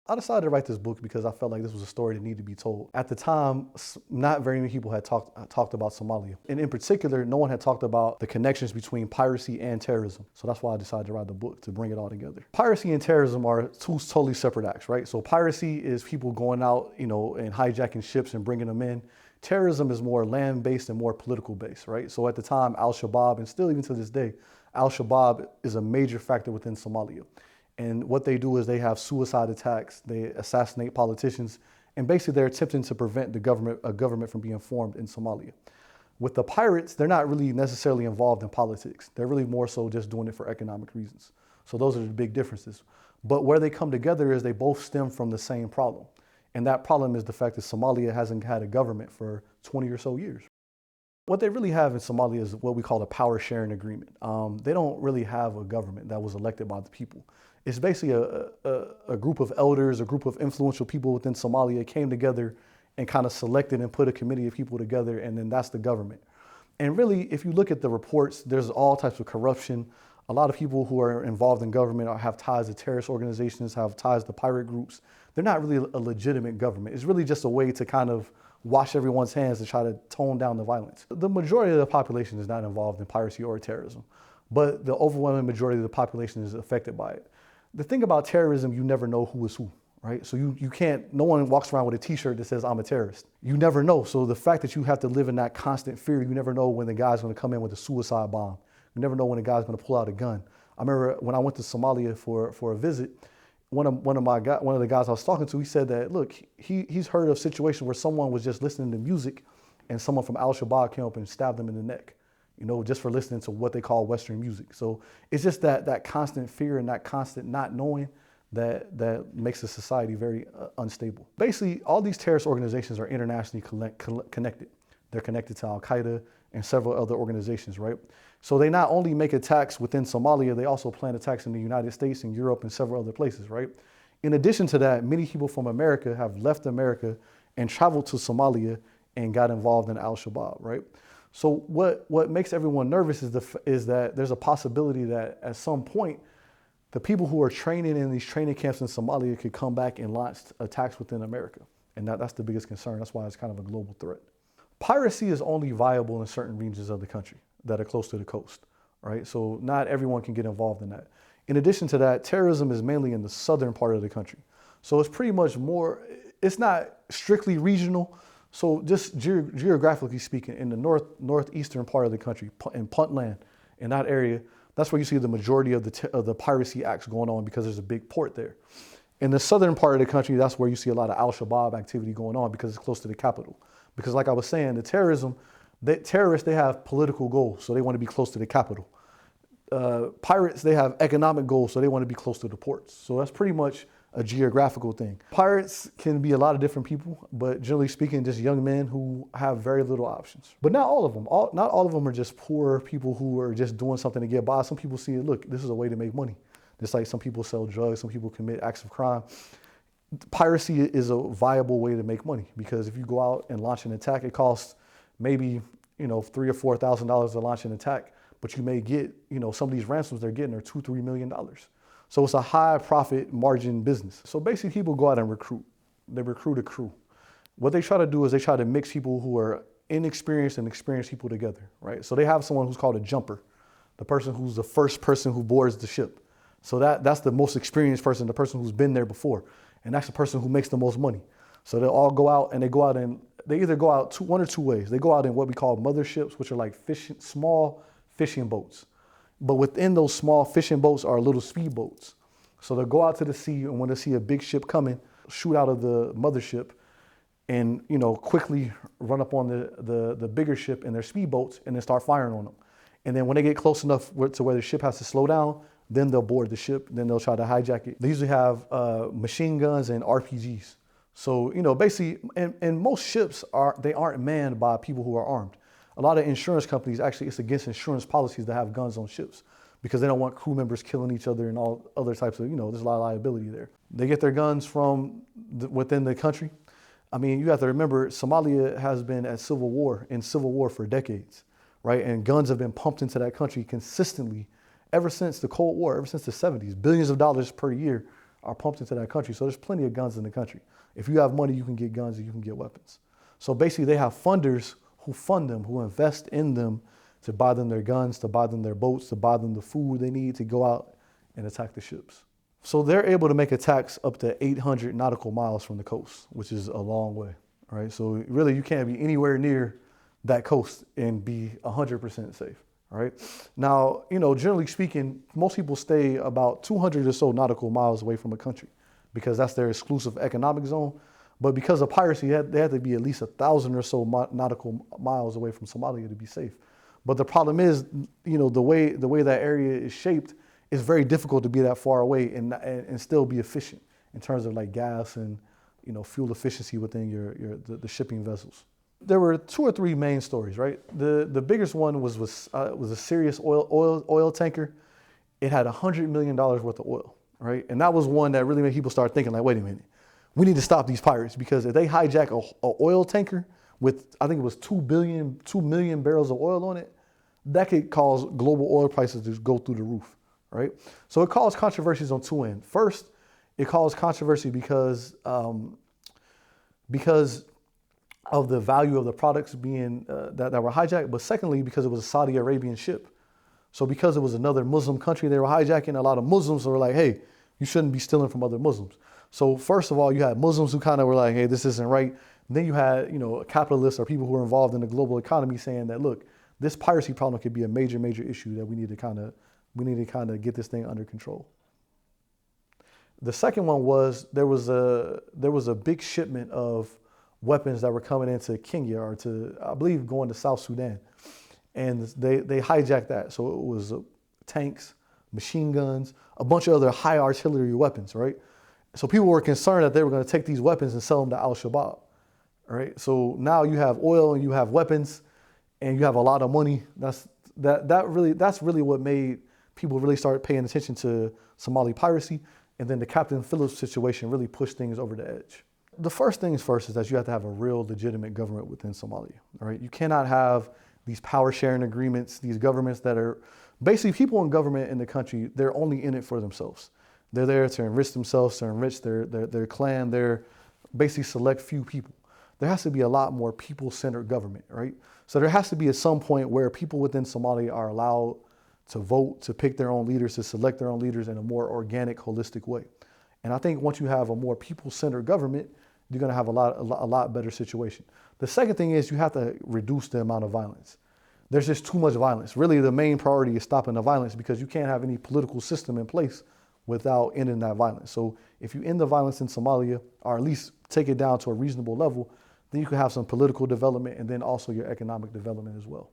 I decided to write this book because I felt like this was a story that needed to be told. At the time, not very many people had talked about Somalia. And in particular, no one had talked about the connections between piracy and terrorism. So that's why I decided to write the book, to bring it all together. Piracy and terrorism are two totally separate acts, right? So piracy is people going out, and hijacking ships and bringing them in. Terrorism is more land-based and more political-based, right? So at the time, Al-Shabaab, and still even to this day, Al-Shabaab is a major factor within Somalia. And what they do is they have suicide attacks, they assassinate politicians, and basically they're attempting to prevent a government from being formed in Somalia. With the pirates, they're not really necessarily involved in politics. They're really more so just doing it for economic reasons. So those are the big differences. But where they come together is they both stem from the same problem. And that problem is the fact that Somalia hasn't had a government for 20 or so years. What they really have in Somalia is what we call a power sharing agreement. They don't really have a government that was elected by the people. It's basically a group of elders, a group of influential people within Somalia came together and kind of selected and put a committee of people together, and then that's the government. And really, if you look at the reports, there's all types of corruption. A lot of people who are involved in government or have ties to terrorist organizations, have ties to pirate groups. They're not really a legitimate government. It's really just a way to kind of wash everyone's hands to try to tone down the violence. The majority of the population is not involved in piracy or terrorism, but the overwhelming majority of the population is affected by it. The thing about terrorism, you never know who is who, right? So you can't, no one walks around with a t-shirt that says, I'm a terrorist. You never know. So the fact that you have to live in that constant fear, you never know when the guy's gonna come in with a suicide bomb. You never know when the guy's gonna pull out a gun. I remember when I went to Somalia for a visit, one of the guys I was talking to, he said that, look, he's heard of situations where someone was just listening to music and someone from Al-Shabaab came up and stabbed them in the neck, just for listening to what they call Western music. So it's just that constant fear and that constant not knowing that makes the society very unstable. Basically, all these terrorist organizations are internationally connected. They're connected to Al-Qaeda and several other organizations, right? So they not only make attacks within Somalia, they also plan attacks in the United States and Europe and several other places, right? In addition to that, many people from America have left America and traveled to Somalia and got involved in Al-Shabaab, right? So what makes everyone nervous is that there's a possibility that at some point, the people who are training in these training camps in Somalia could come back and launch attacks within America. And that's the biggest concern. That's why it's kind of a global threat. Piracy is only viable in certain regions of the country that are close to the coast, right? So not everyone can get involved in that. In addition to that, terrorism is mainly in the southern part of the country. So it's pretty much it's not strictly regional. So just geographically speaking, in the northeastern part of the country, in Puntland, in that area, that's where you see the majority of the piracy acts going on because there's a big port there. In the southern part of the country, that's where you see a lot of Al-Shabaab activity going on because it's close to the capital. Because like I was saying, the terrorists, they have political goals, so they want to be close to the capital. Pirates, they have economic goals, so they want to be close to the ports. So that's pretty much a geographical thing. Pirates can be a lot of different people, but generally speaking, just young men who have very little options. But not all of them. Not all of them are just poor people who are just doing something to get by. Some people see it, look, this is a way to make money. Just like some people sell drugs, some people commit acts of crime. Piracy is a viable way to make money because if you go out and launch an attack, it costs maybe $3,000 or $4,000 to launch an attack, but you may get some of these ransoms they're getting are $2-3 million. So it's a high profit margin business. So basically, people go out and recruit. They recruit a crew. What they try to do is they try to mix people who are inexperienced and experienced people together, right? So they have someone who's called a jumper, the person who's the first person who boards the ship. So that's the most experienced person, the person who's been there before. And that's the person who makes the most money. So they'll all go out and they either go out one or two ways. They go out in what we call motherships, which are like small fishing boats. But within those small fishing boats are little speedboats. So they'll go out to the sea, and when they see a big ship coming, shoot out of the mothership and quickly run up on the bigger ship in their speedboats and then start firing on them. And then when they get close enough to where the ship has to slow down, then they'll board the ship, then they'll try to hijack it. They usually have machine guns and RPGs. So, basically, and most ships aren't manned by people who are armed. A lot of insurance companies, actually, it's against insurance policies to have guns on ships because they don't want crew members killing each other and all other types of, there's a lot of liability there. They get their guns from within the country. I mean, you have to remember, Somalia has been in civil war for decades, right? And guns have been pumped into that country consistently ever since the Cold War, ever since the 70s. Billions of dollars per year are pumped into that country. So there's plenty of guns in the country. If you have money, you can get guns and you can get weapons. So basically they have funders who fund them, who invest in them to buy them their guns, to buy them their boats, to buy them the food they need to go out and attack the ships. So they're able to make attacks up to 800 nautical miles from the coast, which is a long way, right? So really you can't be anywhere near that coast and be 100% safe, right? Now, generally speaking, most people stay about 200 or so nautical miles away from a country because that's their exclusive economic zone. But because of piracy, they had to be at least 1,000 or so nautical miles away from Somalia to be safe. But the problem is, the way that area is shaped, it's very difficult to be that far away and still be efficient in terms of like gas and fuel efficiency within the shipping vessels. There were 2 or 3 main stories, right? The biggest one was a serious oil tanker. It had $100 million worth of oil, right? And that was one that really made people start thinking like, wait a minute, we need to stop these pirates because if they hijack a oil tanker with, I think it was 2 million barrels of oil on it, that could cause global oil prices to go through the roof, right? So it caused controversies on 2 ends. First, it caused controversy because of the value of the products being that were hijacked, but secondly, because it was a Saudi Arabian ship. So because it was another Muslim country they were hijacking, a lot of Muslims were like, hey, you shouldn't be stealing from other Muslims. So first of all, you had Muslims who kind of were like, hey, this isn't right. And then you had, capitalists or people who are involved in the global economy saying that, look, this piracy problem could be a major, major issue that we need to kind of get this thing under control. The second one was there was a big shipment of weapons that were coming into Kenya or I believe, going to South Sudan. And they hijacked that. So it was tanks, machine guns, a bunch of other high artillery weapons, right? So people were concerned that they were going to take these weapons and sell them to Al-Shabaab, right? So now you have oil and you have weapons and you have a lot of money. That's really what made people really start paying attention to Somali piracy. And then the Captain Phillips situation really pushed things over the edge. The first things first is that you have to have a real legitimate government within Somalia, all right? You cannot have these power sharing agreements, these governments that are basically people in government in the country, they're only in it for themselves. They're there to enrich themselves, to enrich their clan, their basically select few people. There has to be a lot more people-centered government, right? So there has to be at some point where people within Somalia are allowed to vote, to pick their own leaders, to select their own leaders in a more organic, holistic way. And I think once you have a more people-centered government, you're going to have a lot better situation. The second thing is you have to reduce the amount of violence. There's just too much violence. Really, the main priority is stopping the violence because you can't have any political system in place without ending that violence. So if you end the violence in Somalia, or at least take it down to a reasonable level, then you can have some political development and then also your economic development as well.